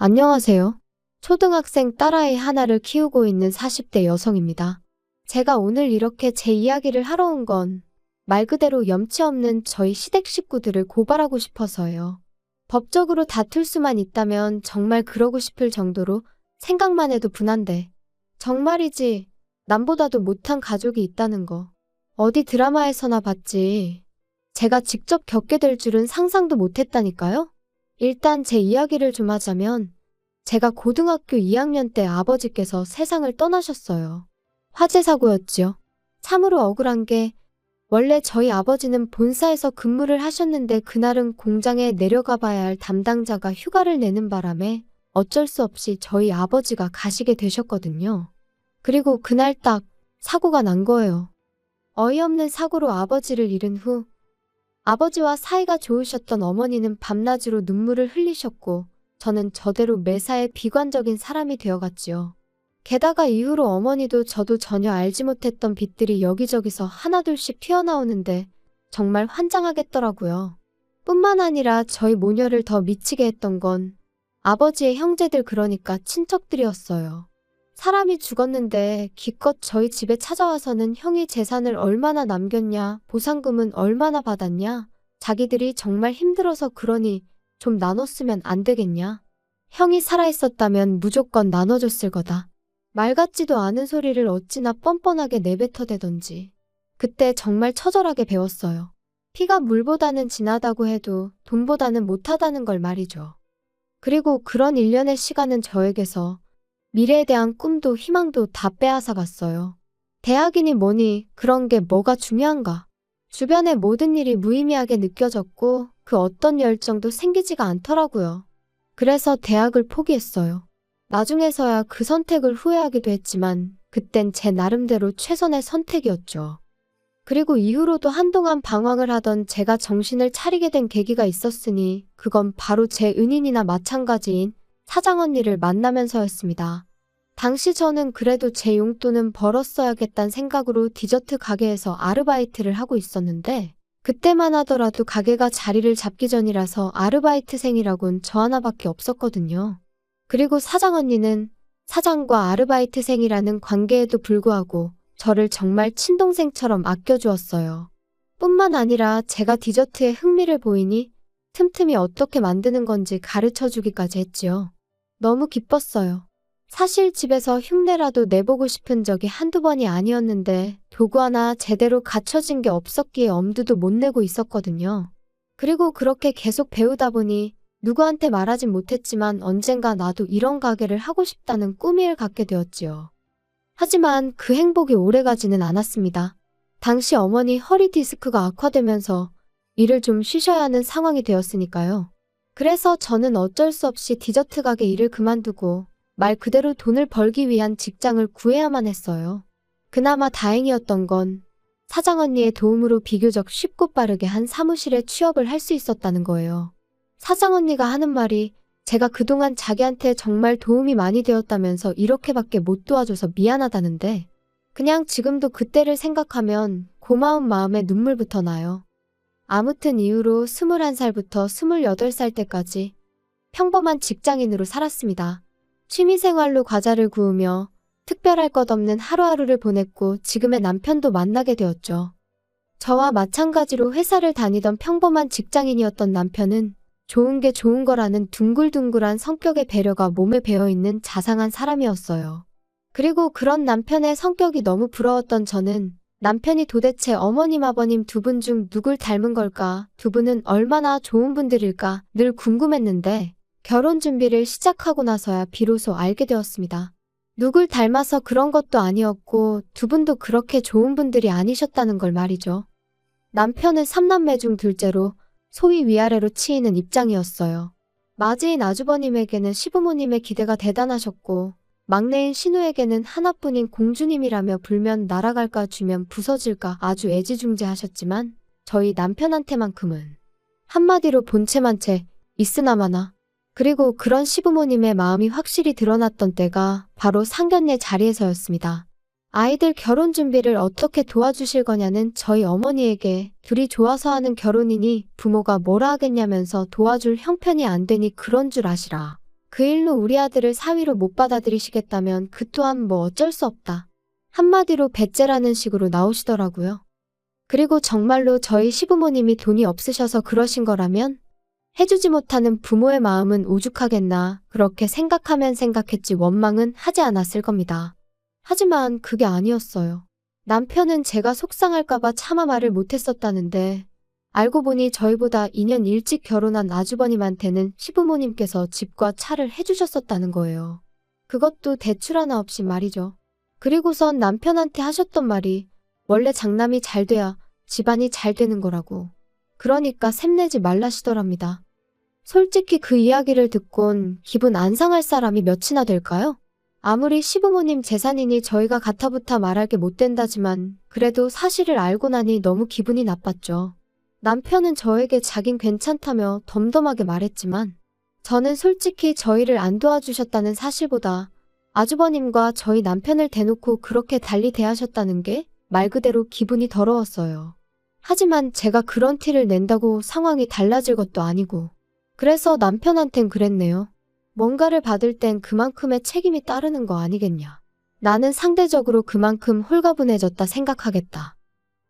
안녕하세요. 초등학생 딸아이 하나를 키우고 있는 40대 여성입니다. 제가 오늘 이렇게 제 이야기를 하러 온 건 말 그대로 염치 없는 저희 시댁 식구들을 고발하고 싶어서요. 법적으로 다툴 수만 있다면 정말 그러고 싶을 정도로 생각만 해도 분한데 정말이지 남보다도 못한 가족이 있다는 거 어디 드라마에서나 봤지 제가 직접 겪게 될 줄은 상상도 못했다니까요. 일단 제 이야기를 좀 하자면 제가 고등학교 2학년 때 아버지께서 세상을 떠나셨어요. 화재 사고였지요. 참으로 억울한 게 원래 저희 아버지는 본사에서 근무를 하셨는데 그날은 공장에 내려가 봐야 할 담당자가 휴가를 내는 바람에 어쩔 수 없이 저희 아버지가 가시게 되셨거든요. 그리고 그날 딱 사고가 난 거예요. 어이없는 사고로 아버지를 잃은 후 아버지와 사이가 좋으셨던 어머니는 밤낮으로 눈물을 흘리셨고 저는 저대로 매사에 비관적인 사람이 되어갔지요. 게다가 이후로 어머니도 저도 전혀 알지 못했던 빚들이 여기저기서 하나둘씩 튀어나오는데 정말 환장하겠더라고요. 뿐만 아니라 저희 모녀를 더 미치게 했던 건 아버지의 형제들 그러니까 친척들이었어요. 사람이 죽었는데 기껏 저희 집에 찾아와서는 형이 재산을 얼마나 남겼냐, 보상금은 얼마나 받았냐, 자기들이 정말 힘들어서 그러니 좀 나눴으면 안 되겠냐. 형이 살아있었다면 무조건 나눠줬을 거다. 말 같지도 않은 소리를 어찌나 뻔뻔하게 내뱉어대던지. 그때 정말 처절하게 배웠어요. 피가 물보다는 진하다고 해도 돈보다는 못하다는 걸 말이죠. 그리고 그런 일련의 시간은 저에게서 미래에 대한 꿈도 희망도 다 빼앗아 갔어요. 대학이니 뭐니 그런 게 뭐가 중요한가. 주변의 모든 일이 무의미하게 느껴졌고 그 어떤 열정도 생기지가 않더라고요. 그래서 대학을 포기했어요. 나중에서야 그 선택을 후회하기도 했지만 그땐 제 나름대로 최선의 선택이었죠. 그리고 이후로도 한동안 방황을 하던 제가 정신을 차리게 된 계기가 있었으니 그건 바로 제 은인이나 마찬가지인 사장 언니를 만나면서였습니다. 당시 저는 그래도 제 용돈은 벌었어야겠다는 생각으로 디저트 가게에서 아르바이트를 하고 있었는데 그때만 하더라도 가게가 자리를 잡기 전이라서 아르바이트생이라곤 저 하나밖에 없었거든요. 그리고 사장 언니는 사장과 아르바이트생이라는 관계에도 불구하고 저를 정말 친동생처럼 아껴주었어요. 뿐만 아니라 제가 디저트에 흥미를 보이니 틈틈이 어떻게 만드는 건지 가르쳐주기까지 했지요. 너무 기뻤어요. 사실 집에서 흉내라도 내보고 싶은 적이 한두 번이 아니었는데 도구 하나 제대로 갖춰진 게 없었기에 엄두도 못 내고 있었거든요. 그리고 그렇게 계속 배우다 보니 누구한테 말하진 못했지만 언젠가 나도 이런 가게를 하고 싶다는 꿈을 갖게 되었지요. 하지만 그 행복이 오래가지는 않았습니다. 당시 어머니 허리 디스크가 악화되면서 일을 좀 쉬셔야 하는 상황이 되었으니까요. 그래서 저는 어쩔 수 없이 디저트 가게 일을 그만두고 말 그대로 돈을 벌기 위한 직장을 구해야만 했어요. 그나마 다행이었던 건 사장 언니의 도움으로 비교적 쉽고 빠르게 한 사무실에 취업을 할 수 있었다는 거예요. 사장 언니가 하는 말이 제가 그동안 자기한테 정말 도움이 많이 되었다면서 이렇게밖에 못 도와줘서 미안하다는데 그냥 지금도 그때를 생각하면 고마운 마음에 눈물부터 나요. 아무튼 이후로 21살부터 28살 때까지 평범한 직장인으로 살았습니다. 취미생활로 과자를 구우며 특별할 것 없는 하루하루를 보냈고 지금의 남편도 만나게 되었죠. 저와 마찬가지로 회사를 다니던 평범한 직장인이었던 남편은 좋은 게 좋은 거라는 둥글둥글한 성격의 배려가 몸에 배어있는 자상한 사람이었어요. 그리고 그런 남편의 성격이 너무 부러웠던 저는 남편이 도대체 어머님 아버님 두 분 중 누굴 닮은 걸까, 두 분은 얼마나 좋은 분들일까 늘 궁금했는데 결혼 준비를 시작하고 나서야 비로소 알게 되었습니다. 누굴 닮아서 그런 것도 아니었고 두 분도 그렇게 좋은 분들이 아니셨다는 걸 말이죠. 남편은 3남매 중 둘째로 소위 위아래로 치이는 입장이었어요. 맞이인 아주버님에게는 시부모님의 기대가 대단하셨고 막내인 신우에게는 하나뿐인 공주님이라며 불면 날아갈까 주면 부서질까 아주 애지중지하셨지만 저희 남편한테만큼은 한마디로 본체만 채 있으나마나. 그리고 그런 시부모님의 마음이 확실히 드러났던 때가 바로 상견례 자리에서였습니다. 아이들 결혼 준비를 어떻게 도와주실 거냐는 저희 어머니에게 둘이 좋아서 하는 결혼이니 부모가 뭐라 하겠냐면서 도와줄 형편이 안 되니 그런 줄 아시라 그 일로 우리 아들을 사위로 못 받아들이시겠다면 그 또한 뭐 어쩔 수 없다. 한마디로 배째라는 식으로 나오시더라고요. 그리고 정말로 저희 시부모님이 돈이 없으셔서 그러신 거라면 해주지 못하는 부모의 마음은 오죽하겠나 그렇게 생각하면 생각했지 원망은 하지 않았을 겁니다. 하지만 그게 아니었어요. 남편은 제가 속상할까봐 차마 말을 못했었다는데 알고 보니 저희보다 2년 일찍 결혼한 아주버님한테는 시부모님께서 집과 차를 해주셨었다는 거예요. 그것도 대출 하나 없이 말이죠. 그리고선 남편한테 하셨던 말이 원래 장남이 잘 돼야 집안이 잘 되는 거라고. 그러니까 샘내지 말라시더랍니다. 솔직히 그 이야기를 듣곤 기분 안 상할 사람이 몇이나 될까요? 아무리 시부모님 재산이니 저희가 가타부타 말할 게 못 된다지만 그래도 사실을 알고 나니 너무 기분이 나빴죠. 남편은 저에게 자긴 괜찮다며 덤덤하게 말했지만 저는 솔직히 저희를 안 도와주셨다는 사실보다 아주버님과 저희 남편을 대놓고 그렇게 달리 대하셨다는 게 말 그대로 기분이 더러웠어요. 하지만 제가 그런 티를 낸다고 상황이 달라질 것도 아니고 그래서 남편한텐 그랬네요. 뭔가를 받을 땐 그만큼의 책임이 따르는 거 아니겠냐. 나는 상대적으로 그만큼 홀가분해졌다 생각하겠다.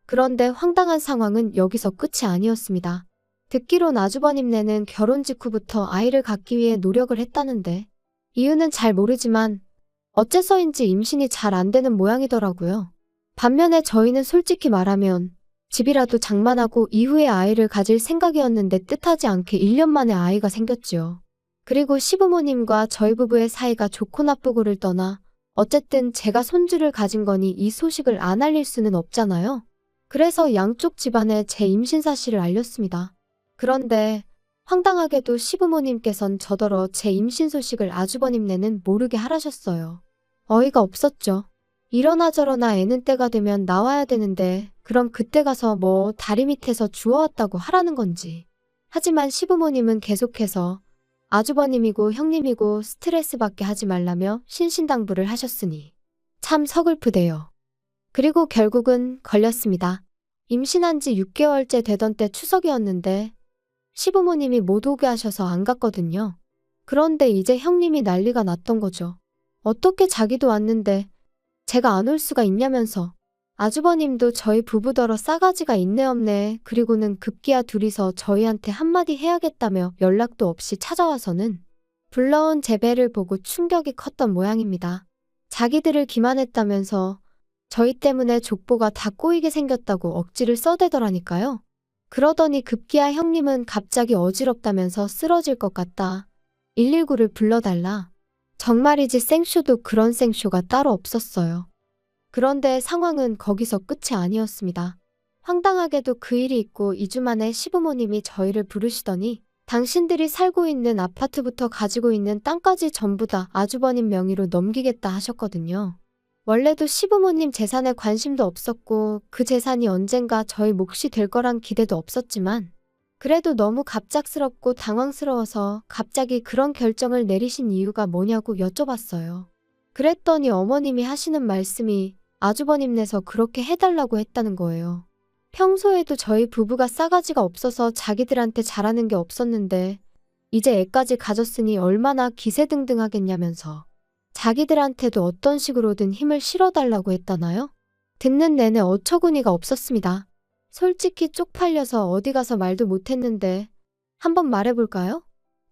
그런데 황당한 상황은 여기서 끝이 아니었습니다. 듣기론 아주버님네는 결혼 직후부터 아이를 갖기 위해 노력을 했다는데 이유는 잘 모르지만 어째서인지 임신이 잘 안 되는 모양이더라고요. 반면에 저희는 솔직히 말하면 집이라도 장만하고 이후에 아이를 가질 생각이었는데 뜻하지 않게 1년 만에 아이가 생겼지요. 그리고 시부모님과 저희 부부의 사이가 좋고 나쁘고를 떠나 어쨌든 제가 손주를 가진 거니 이 소식을 안 알릴 수는 없잖아요. 그래서 양쪽 집안에 제 임신 사실을 알렸습니다. 그런데 황당하게도 시부모님께선 저더러 제 임신 소식을 아주버님네는 모르게 하라셨어요. 어이가 없었죠. 이러나 저러나 애는 때가 되면 나와야 되는데 그럼 그때 가서 뭐 다리 밑에서 주워왔다고 하라는 건지. 하지만 시부모님은 계속해서 아주버님이고 형님이고 스트레스 받게 하지 말라며 신신당부를 하셨으니 참 서글프대요. 그리고 결국은 걸렸습니다. 임신한 지 6개월째 되던 때 추석이었는데 시부모님이 못 오게 하셔서 안 갔거든요. 그런데 이제 형님이 난리가 났던 거죠. 어떻게 자기도 왔는데 제가 안 올 수가 있냐면서. 아주버님도 저희 부부더러 싸가지가 있네 없네. 그리고는 급기야 둘이서 저희한테 한마디 해야겠다며 연락도 없이 찾아와서는 불러온 제 배를 보고 충격이 컸던 모양입니다. 자기들을 기만했다면서 저희 때문에 족보가 다 꼬이게 생겼다고 억지를 써대더라니까요. 그러더니 급기야 형님은 갑자기 어지럽다면서 쓰러질 것 같다. 119를 불러달라. 정말이지 생쇼도 그런 생쇼가 따로 없었어요. 그런데 상황은 거기서 끝이 아니었습니다. 황당하게도 그 일이 있고 2주 만에 시부모님이 저희를 부르시더니 당신들이 살고 있는 아파트부터 가지고 있는 땅까지 전부 다 아주버님 명의로 넘기겠다 하셨거든요. 원래도 시부모님 재산에 관심도 없었고 그 재산이 언젠가 저희 몫이 될 거란 기대도 없었지만 그래도 너무 갑작스럽고 당황스러워서 갑자기 그런 결정을 내리신 이유가 뭐냐고 여쭤봤어요. 그랬더니 어머님이 하시는 말씀이 아주버님네서 그렇게 해달라고 했다는 거예요. 평소에도 저희 부부가 싸가지가 없어서 자기들한테 잘하는 게 없었는데 이제 애까지 가졌으니 얼마나 기세등등하겠냐면서 자기들한테도 어떤 식으로든 힘을 실어달라고 했다나요? 듣는 내내 어처구니가 없었습니다. 솔직히 쪽팔려서 어디 가서 말도 못했는데 한번 말해볼까요?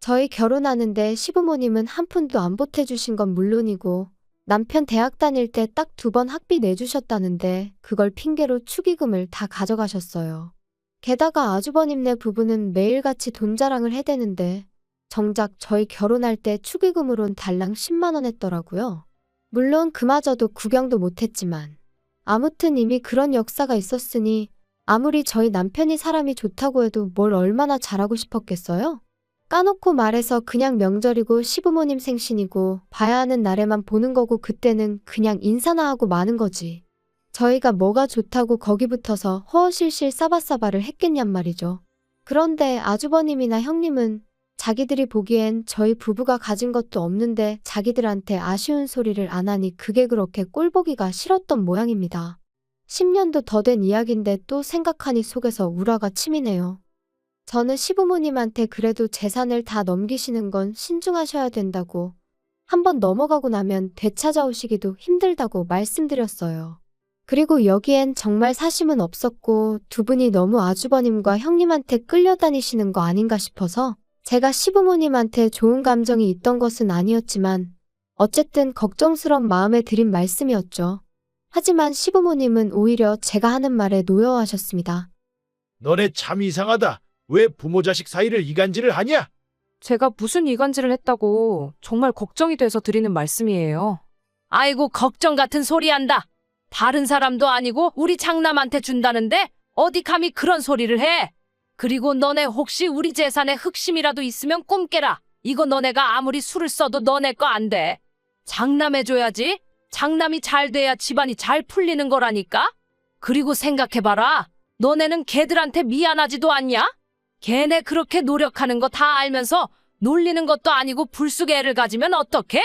저희 결혼하는데 시부모님은 한 푼도 안 보태주신 건 물론이고 남편 대학 다닐 때 딱 2번 학비 내주셨다는데 그걸 핑계로 축의금을 다 가져가셨어요. 게다가 아주버님네 부부는 매일같이 돈 자랑을 해대는데 정작 저희 결혼할 때 축의금으론 달랑 10만 원 했더라고요. 물론 그마저도 구경도 못했지만 아무튼 이미 그런 역사가 있었으니 아무리 저희 남편이 사람이 좋다고 해도 뭘 얼마나 잘하고 싶었겠어요? 까놓고 말해서 그냥 명절이고 시부모님 생신이고 봐야 하는 날에만 보는 거고 그때는 그냥 인사나 하고 마는 거지. 저희가 뭐가 좋다고 거기 붙어서 허허실실 싸바싸바를 했겠냔 말이죠. 그런데 아주버님이나 형님은 자기들이 보기엔 저희 부부가 가진 것도 없는데 자기들한테 아쉬운 소리를 안 하니 그게 그렇게 꼴보기가 싫었던 모양입니다. 10년도 더 된 이야기인데 또 생각하니 속에서 우라가 치미네요. 저는 시부모님한테 그래도 재산을 다 넘기시는 건 신중하셔야 된다고, 한번 넘어가고 나면 되찾아오시기도 힘들다고 말씀드렸어요. 그리고 여기엔 정말 사심은 없었고 두 분이 너무 아주버님과 형님한테 끌려다니시는 거 아닌가 싶어서 제가 시부모님한테 좋은 감정이 있던 것은 아니었지만 어쨌든 걱정스런 마음에 드린 말씀이었죠. 하지만 시부모님은 오히려 제가 하는 말에 노여워하셨습니다. 너네 참 이상하다. 왜 부모 자식 사이를 이간질을 하냐? 제가 무슨 이간질을 했다고 정말 걱정이 돼서 드리는 말씀이에요. 아이고 걱정 같은 소리 한다. 다른 사람도 아니고 우리 장남한테 준다는데 어디 감히 그런 소리를 해. 그리고 너네 혹시 우리 재산에 흑심이라도 있으면 꿈 깨라. 이거 너네가 아무리 술을 써도 너네 거 안 돼. 장남해줘야지. 장남이 잘 돼야 집안이 잘 풀리는 거라니까. 그리고 생각해봐라. 너네는 걔들한테 미안하지도 않냐? 걔네 그렇게 노력하는 거 다 알면서 놀리는 것도 아니고 불쑥 애를 가지면 어떡해?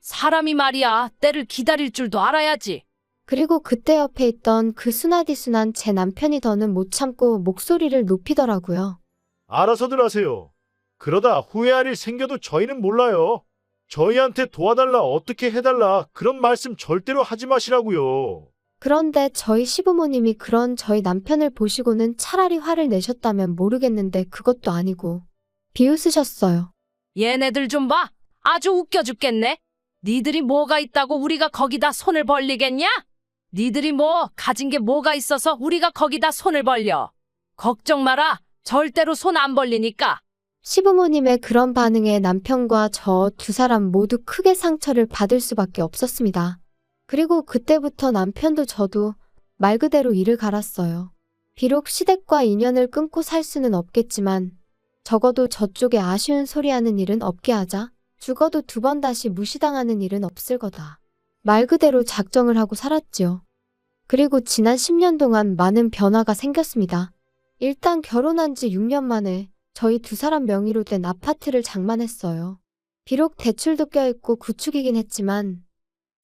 사람이 말이야 때를 기다릴 줄도 알아야지. 그리고 그때 옆에 있던 그 순하디순한 제 남편이 더는 못 참고 목소리를 높이더라고요. 알아서들 하세요. 그러다 후회할 일 생겨도 저희는 몰라요. 저희한테 도와달라 어떻게 해달라 그런 말씀 절대로 하지 마시라고요. 그런데 저희 시부모님이 그런 저희 남편을 보시고는 차라리 화를 내셨다면 모르겠는데 그것도 아니고 비웃으셨어요. 얘네들 좀 봐. 아주 웃겨 죽겠네. 니들이 뭐가 있다고 우리가 거기다 손을 벌리겠냐? 니들이 뭐 가진 게 뭐가 있어서 우리가 거기다 손을 벌려. 걱정 마라. 절대로 손 안 벌리니까. 시부모님의 그런 반응에 남편과 저 두 사람 모두 크게 상처를 받을 수밖에 없었습니다. 그리고 그때부터 남편도 저도 말 그대로 이를 갈았어요. 비록 시댁과 인연을 끊고 살 수는 없겠지만 적어도 저쪽에 아쉬운 소리하는 일은 없게 하자. 죽어도 두 번 다시 무시당하는 일은 없을 거다. 말 그대로 작정을 하고 살았지요. 그리고 지난 10년 동안 많은 변화가 생겼습니다. 일단 결혼한 지 6년 만에 저희 두 사람 명의로 된 아파트를 장만했어요. 비록 대출도 껴있고 구축이긴 했지만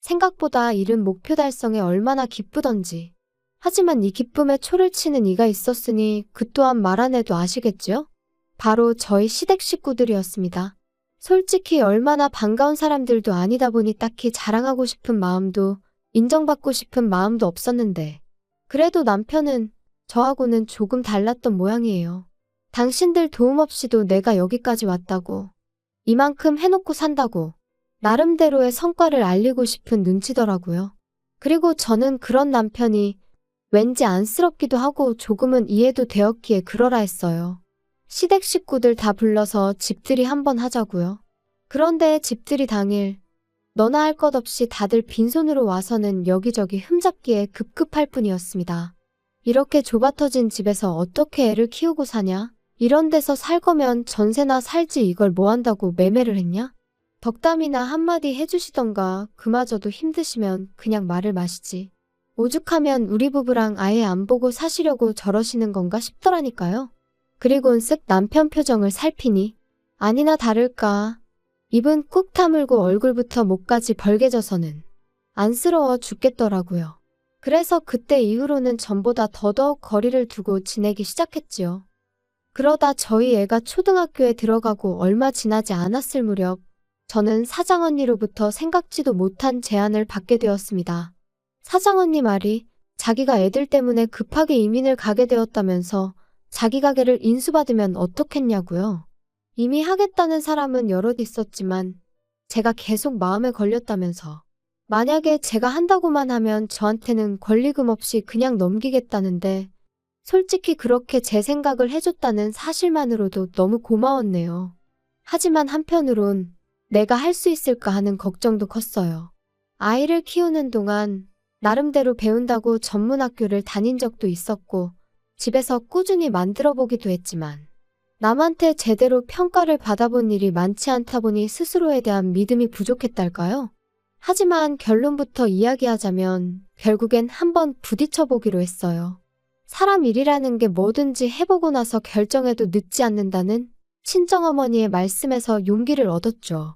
생각보다 이른 목표 달성에 얼마나 기쁘던지. 하지만 이 기쁨에 초를 치는 이가 있었으니 그 또한 말 안 해도 아시겠죠? 바로 저희 시댁 식구들이었습니다. 솔직히 얼마나 반가운 사람들도 아니다 보니 딱히 자랑하고 싶은 마음도 인정받고 싶은 마음도 없었는데 그래도 남편은 저하고는 조금 달랐던 모양이에요. 당신들 도움 없이도 내가 여기까지 왔다고, 이만큼 해놓고 산다고 나름대로의 성과를 알리고 싶은 눈치더라고요. 그리고 저는 그런 남편이 왠지 안쓰럽기도 하고 조금은 이해도 되었기에 그러라 했어요. 시댁 식구들 다 불러서 집들이 한번 하자고요. 그런데 집들이 당일 너나 할 것 없이 다들 빈손으로 와서는 여기저기 흠잡기에 급급할 뿐이었습니다. 이렇게 좁아터진 집에서 어떻게 애를 키우고 사냐? 이런 데서 살 거면 전세나 살지 이걸 뭐 한다고 매매를 했냐? 덕담이나 한마디 해주시던가 그마저도 힘드시면 그냥 말을 마시지. 오죽하면 우리 부부랑 아예 안 보고 사시려고 저러시는 건가 싶더라니까요. 그리곤 쓱 남편 표정을 살피니 아니나 다를까 입은 꾹 다물고 얼굴부터 목까지 벌개져서는 안쓰러워 죽겠더라고요. 그래서 그때 이후로는 전보다 더더욱 거리를 두고 지내기 시작했지요. 그러다 저희 애가 초등학교에 들어가고 얼마 지나지 않았을 무렵 저는 사장언니로부터 생각지도 못한 제안을 받게 되었습니다. 사장언니 말이 자기가 애들 때문에 급하게 이민을 가게 되었다면서 자기 가게를 인수받으면 어떻겠냐고요. 이미 하겠다는 사람은 여럿 있었지만 제가 계속 마음에 걸렸다면서 만약에 제가 한다고만 하면 저한테는 권리금 없이 그냥 넘기겠다는데 솔직히 그렇게 제 생각을 해줬다는 사실만으로도 너무 고마웠네요. 하지만 한편으론 내가 할 수 있을까 하는 걱정도 컸어요. 아이를 키우는 동안 나름대로 배운다고 전문학교를 다닌 적도 있었고 집에서 꾸준히 만들어 보기도 했지만 남한테 제대로 평가를 받아본 일이 많지 않다 보니 스스로에 대한 믿음이 부족했달까요? 하지만 결론부터 이야기하자면 결국엔 한번 부딪혀 보기로 했어요. 사람 일이라는 게 뭐든지 해보고 나서 결정해도 늦지 않는다는 친정어머니의 말씀에서 용기를 얻었죠.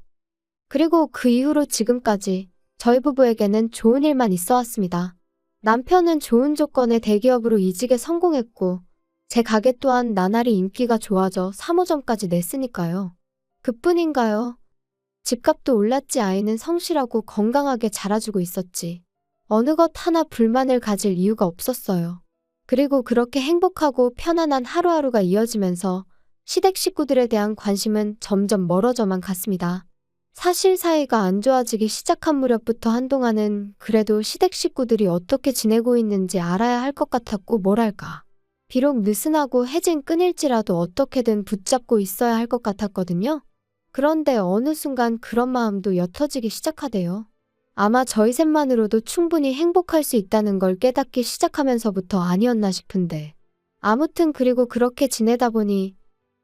그리고 그 이후로 지금까지 저희 부부에게는 좋은 일만 있어 왔습니다. 남편은 좋은 조건의 대기업으로 이직에 성공했고 제 가게 또한 나날이 인기가 좋아져 3호점까지 냈으니까요. 그뿐인가요? 집값도 올랐지 아이는 성실하고 건강하게 자라주고 있었지. 어느 것 하나 불만을 가질 이유가 없었어요. 그리고 그렇게 행복하고 편안한 하루하루가 이어지면서 시댁 식구들에 대한 관심은 점점 멀어져만 갔습니다. 사실 사이가 안 좋아지기 시작한 무렵부터 한동안은 그래도 시댁 식구들이 어떻게 지내고 있는지 알아야 할 것 같았고 뭐랄까. 비록 느슨하고 해진 끈일지라도 어떻게든 붙잡고 있어야 할 것 같았거든요. 그런데 어느 순간 그런 마음도 옅어지기 시작하대요. 아마 저희 셋만으로도 충분히 행복할 수 있다는 걸 깨닫기 시작하면서부터 아니었나 싶은데. 아무튼 그리고 그렇게 지내다 보니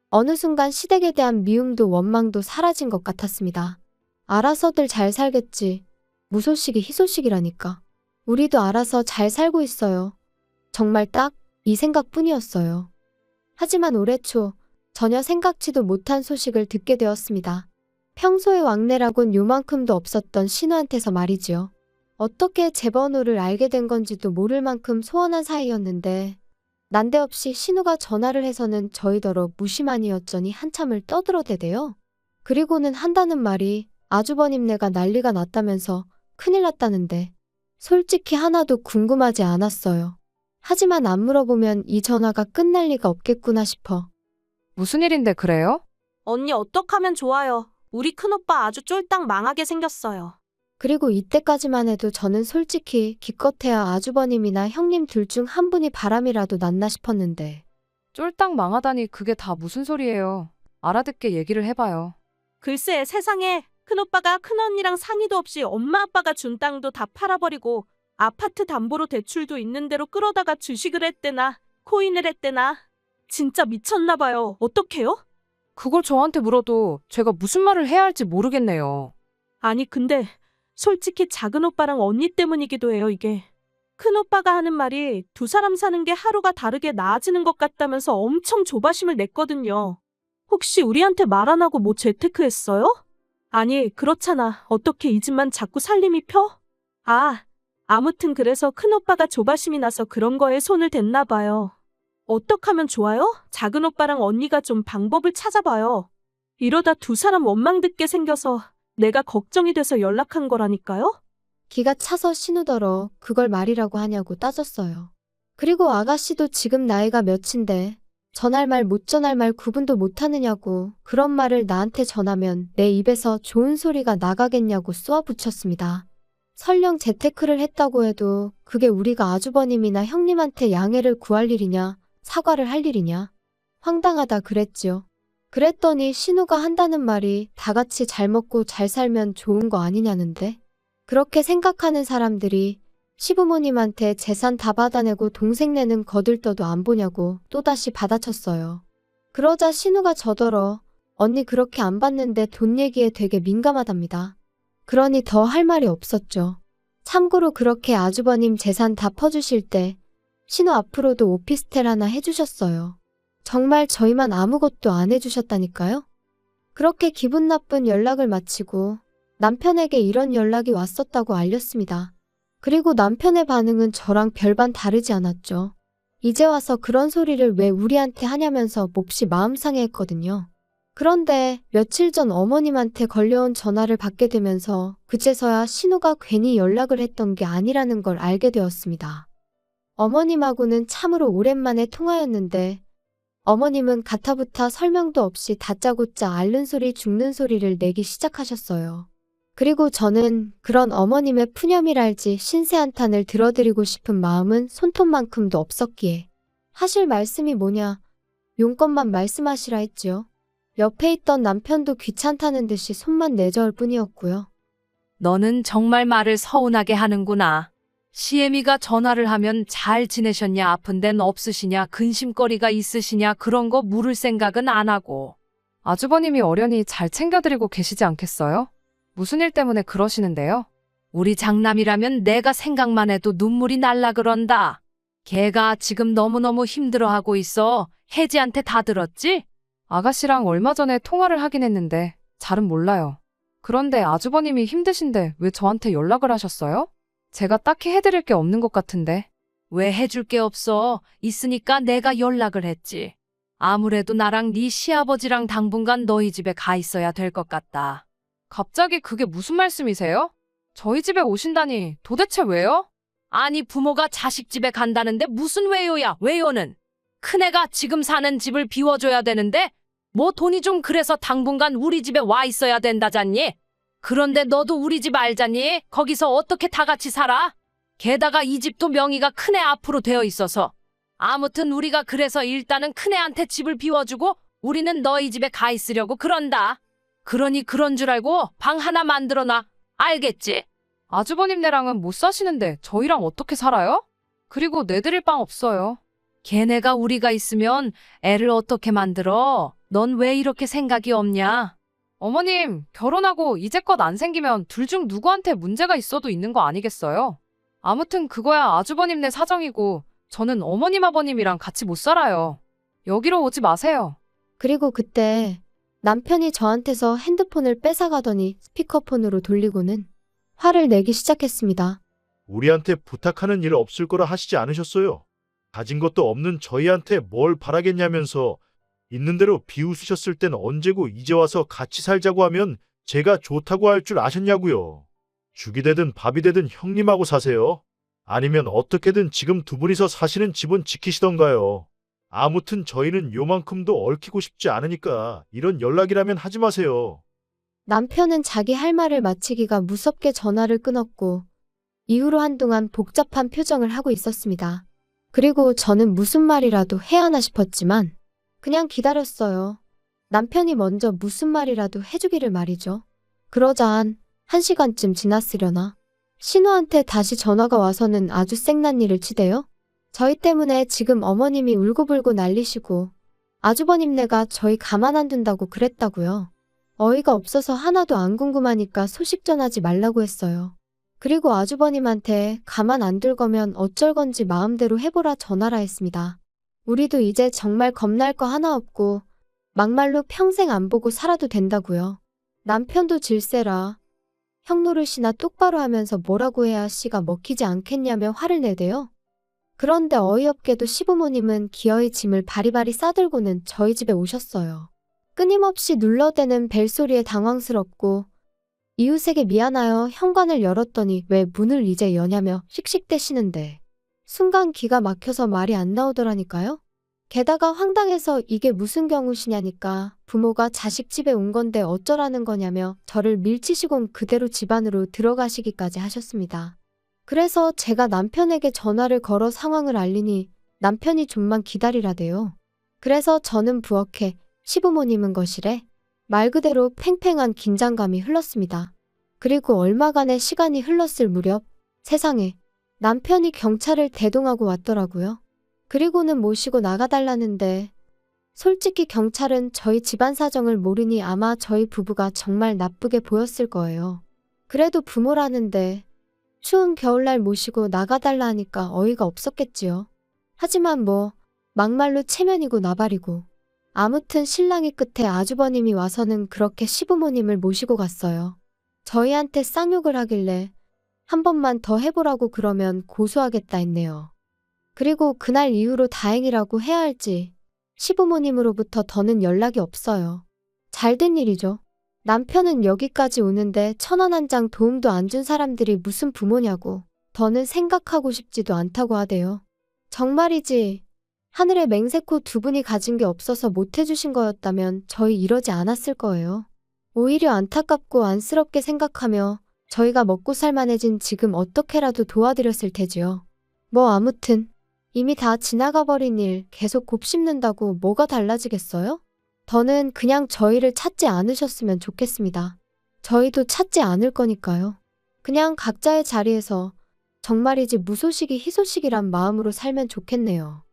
어느 순간 시댁에 대한 미움도 원망도 사라진 것 같았습니다. 알아서들 잘 살겠지. 무소식이 희소식이라니까. 우리도 알아서 잘 살고 있어요. 정말 딱 이 생각뿐이었어요. 하지만 올해 초 전혀 생각지도 못한 소식을 듣게 되었습니다. 평소에 왕래라곤 요만큼도 없었던 신우한테서 말이지요. 어떻게 제 번호를 알게 된 건지도 모를 만큼 소원한 사이였는데 난데없이 신우가 전화를 해서는 저희더러 무심하니였더니 한참을 떠들어대대요. 그리고는 한다는 말이 아주버님네가 난리가 났다면서 큰일 났다는데 솔직히 하나도 궁금하지 않았어요. 하지만 안 물어보면 이 전화가 끝날 리가 없겠구나 싶어. 무슨 일인데 그래요? 언니 어떡하면 좋아요. 우리 큰오빠 아주 쫄딱 망하게 생겼어요. 그리고 이때까지만 해도 저는 솔직히 기껏해야 아주버님이나 형님 둘 중 한 분이 바람이라도 났나 싶었는데 쫄딱 망하다니 그게 다 무슨 소리예요. 알아듣게 얘기를 해봐요. 글쎄 세상에 큰오빠가 큰언니랑 상의도 없이 엄마 아빠가 준 땅도 다 팔아버리고 아파트 담보로 대출도 있는 대로 끌어다가 주식을 했대나 코인을 했대나 진짜 미쳤나 봐요. 어떡해요? 그걸 저한테 물어도 제가 무슨 말을 해야 할지 모르겠네요. 아니 근데 솔직히 작은 오빠랑 언니 때문이기도 해요 이게. 큰오빠가 하는 말이 두 사람 사는 게 하루가 다르게 나아지는 것 같다면서 엄청 조바심을 냈거든요. 혹시 우리한테 말 안 하고 뭐 재테크했어요? 아니 그렇잖아. 어떻게 이 집만 자꾸 살림이 펴? 아무튼 그래서 큰오빠가 조바심이 나서 그런 거에 손을 댔나 봐요. 어떡하면 좋아요? 작은 오빠랑 언니가 좀 방법을 찾아봐요. 이러다 두 사람 원망 듣게 생겨서 내가 걱정이 돼서 연락한 거라니까요? 기가 차서 신우더러 그걸 말이라고 하냐고 따졌어요. 그리고 아가씨도 지금 나이가 몇인데 전할 말 못 전할 말 구분도 못하느냐고 그런 말을 나한테 전하면 내 입에서 좋은 소리가 나가겠냐고 쏘아붙였습니다. 설령 재테크를 했다고 해도 그게 우리가 아주버님이나 형님한테 양해를 구할 일이냐 사과를 할 일이냐 황당하다 그랬지요. 그랬더니 신우가 한다는 말이 다 같이 잘 먹고 잘 살면 좋은 거 아니냐는데 그렇게 생각하는 사람들이 시부모님한테 재산 다 받아내고 동생네는 거들떠도 안 보냐고 또다시 받아쳤어요. 그러자 신우가 저더러 언니 그렇게 안 받는데 돈 얘기에 되게 민감하답니다. 그러니 더 할 말이 없었죠. 참고로 그렇게 아주버님 재산 다 퍼주실 때 신우 앞으로도 오피스텔 하나 해주셨어요. 정말 저희만 아무것도 안 해주셨다니까요? 그렇게 기분 나쁜 연락을 마치고 남편에게 이런 연락이 왔었다고 알렸습니다. 그리고 남편의 반응은 저랑 별반 다르지 않았죠. 이제 와서 그런 소리를 왜 우리한테 하냐면서 몹시 마음 상해했거든요. 그런데 며칠 전 어머님한테 걸려온 전화를 받게 되면서 그제서야 신우가 괜히 연락을 했던 게 아니라는 걸 알게 되었습니다. 어머님하고는 참으로 오랜만에 통화였는데 어머님은 가타부타 설명도 없이 다짜고짜 앓는 소리 죽는 소리를 내기 시작하셨어요. 그리고 저는 그런 어머님의 푸념이랄지 신세 한탄을 들어드리고 싶은 마음은 손톱만큼도 없었기에 하실 말씀이 뭐냐 용건만 말씀하시라 했지요. 옆에 있던 남편도 귀찮다는 듯이 손만 내저을 뿐이었고요. 너는 정말 말을 서운하게 하는구나. 시애미가 전화를 하면 잘 지내셨냐, 아픈 데는 없으시냐, 근심거리가 있으시냐 그런 거 물을 생각은 안 하고. 아주버님이 어련히 잘 챙겨드리고 계시지 않겠어요? 무슨 일 때문에 그러시는데요? 우리 장남이라면 내가 생각만 해도 눈물이 날라 그런다. 걔가 지금 너무너무 힘들어하고 있어. 혜지한테 다 들었지? 아가씨랑 얼마 전에 통화를 하긴 했는데 잘은 몰라요. 그런데 아주버님이 힘드신데 왜 저한테 연락을 하셨어요? 제가 딱히 해드릴 게 없는 것 같은데. 왜 해줄 게 없어? 있으니까 내가 연락을 했지. 아무래도 나랑 네 시아버지랑 당분간 너희 집에 가 있어야 될 것 같다. 갑자기 그게 무슨 말씀이세요? 저희 집에 오신다니 도대체 왜요? 아니 부모가 자식 집에 간다는데 무슨 왜요야? 왜요는? 큰애가 지금 사는 집을 비워줘야 되는데 뭐 돈이 좀 그래서 당분간 우리 집에 와 있어야 된다잖니? 그런데 너도 우리 집 알잖니? 거기서 어떻게 다 같이 살아? 게다가 이 집도 명의가 큰애 앞으로 되어 있어서. 아무튼 우리가 그래서 일단은 큰애한테 집을 비워주고 우리는 너희 집에 가 있으려고 그런다. 그러니 그런 줄 알고 방 하나 만들어놔. 알겠지? 아주버님네랑은 못 사시는데 저희랑 어떻게 살아요? 그리고 내드릴 방 없어요. 걔네가 우리가 있으면 애를 어떻게 만들어? 넌 왜 이렇게 생각이 없냐? 어머님, 결혼하고 이제껏 안 생기면 둘 중 누구한테 문제가 있어도 있는 거 아니겠어요? 아무튼 그거야 아주버님네 사정이고 저는 어머님 아버님이랑 같이 못 살아요. 여기로 오지 마세요. 그리고 그때 남편이 저한테서 핸드폰을 뺏어가더니 스피커폰으로 돌리고는 화를 내기 시작했습니다. 우리한테 부탁하는 일 없을 거라 하시지 않으셨어요? 가진 것도 없는 저희한테 뭘 바라겠냐면서 있는 대로 비웃으셨을 땐 언제고 이제 와서 같이 살자고 하면 제가 좋다고 할 줄 아셨냐고요. 죽이 되든 밥이 되든 형님하고 사세요. 아니면 어떻게든 지금 두 분이서 사시는 집은 지키시던가요. 아무튼 저희는 요만큼도 얽히고 싶지 않으니까 이런 연락이라면 하지 마세요. 남편은 자기 할 말을 마치기가 무섭게 전화를 끊었고 이후로 한동안 복잡한 표정을 하고 있었습니다. 그리고 저는 무슨 말이라도 해야 하나 싶었지만 그냥 기다렸어요. 남편이 먼저 무슨 말이라도 해주기를 말이죠. 그러자 한 1시간쯤 지났으려나 신우한테 다시 전화가 와서는 아주 쌩난리를 치대요. 저희 때문에 지금 어머님이 울고불고 난리시고 아주버님네가 저희 가만 안 둔다고 그랬다고요. 어이가 없어서 하나도 안 궁금하니까 소식 전하지 말라고 했어요. 그리고 아주버님한테 가만 안 둘 거면 어쩔 건지 마음대로 해보라 전하라 했습니다. 우리도 이제 정말 겁날 거 하나 없고 막말로 평생 안 보고 살아도 된다고요. 남편도 질세라. 형 노릇이나 똑바로 하면서 뭐라고 해야 씨가 먹히지 않겠냐며 화를 내대요. 그런데 어이없게도 시부모님은 기어이 짐을 바리바리 싸들고는 저희 집에 오셨어요. 끊임없이 눌러대는 벨소리에 당황스럽고 이웃에게 미안하여 현관을 열었더니 왜 문을 이제 여냐며 씩씩대시는데 순간 기가 막혀서 말이 안 나오더라니까요. 게다가 황당해서 이게 무슨 경우시냐니까 부모가 자식 집에 온 건데 어쩌라는 거냐며 저를 밀치시곤 그대로 집 안으로 들어가시기까지 하셨습니다. 그래서 제가 남편에게 전화를 걸어 상황을 알리니 남편이 좀만 기다리라대요. 그래서 저는 부엌에 시부모님은 거실에 말 그대로 팽팽한 긴장감이 흘렀습니다. 그리고 얼마간의 시간이 흘렀을 무렵 세상에 남편이 경찰을 대동하고 왔더라고요. 그리고는 모시고 나가달라는데 솔직히 경찰은 저희 집안 사정을 모르니 아마 저희 부부가 정말 나쁘게 보였을 거예요. 그래도 부모라는데 추운 겨울날 모시고 나가달라 하니까 어이가 없었겠지요. 하지만 뭐 막말로 체면이고 나발이고 아무튼 신랑이 끝에 아주버님이 와서는 그렇게 시부모님을 모시고 갔어요. 저희한테 쌍욕을 하길래 한 번만 더 해보라고 그러면 고소하겠다 했네요. 그리고 그날 이후로 다행이라고 해야 할지 시부모님으로부터 더는 연락이 없어요. 잘된 일이죠. 남편은 여기까지 오는데 1,000원 한 장 도움도 안 준 사람들이 무슨 부모냐고 더는 생각하고 싶지도 않다고 하대요. 정말이지 하늘에 맹세코 두 분이 가진 게 없어서 못 해주신 거였다면 저희 이러지 않았을 거예요. 오히려 안타깝고 안쓰럽게 생각하며 저희가 먹고 살만해진 지금 어떻게라도 도와드렸을 테지요. 뭐 아무튼 이미 다 지나가 버린 일 계속 곱씹는다고 뭐가 달라지겠어요? 더는 그냥 저희를 찾지 않으셨으면 좋겠습니다. 저희도 찾지 않을 거니까요. 그냥 각자의 자리에서 정말이지 무소식이 희소식이란 마음으로 살면 좋겠네요.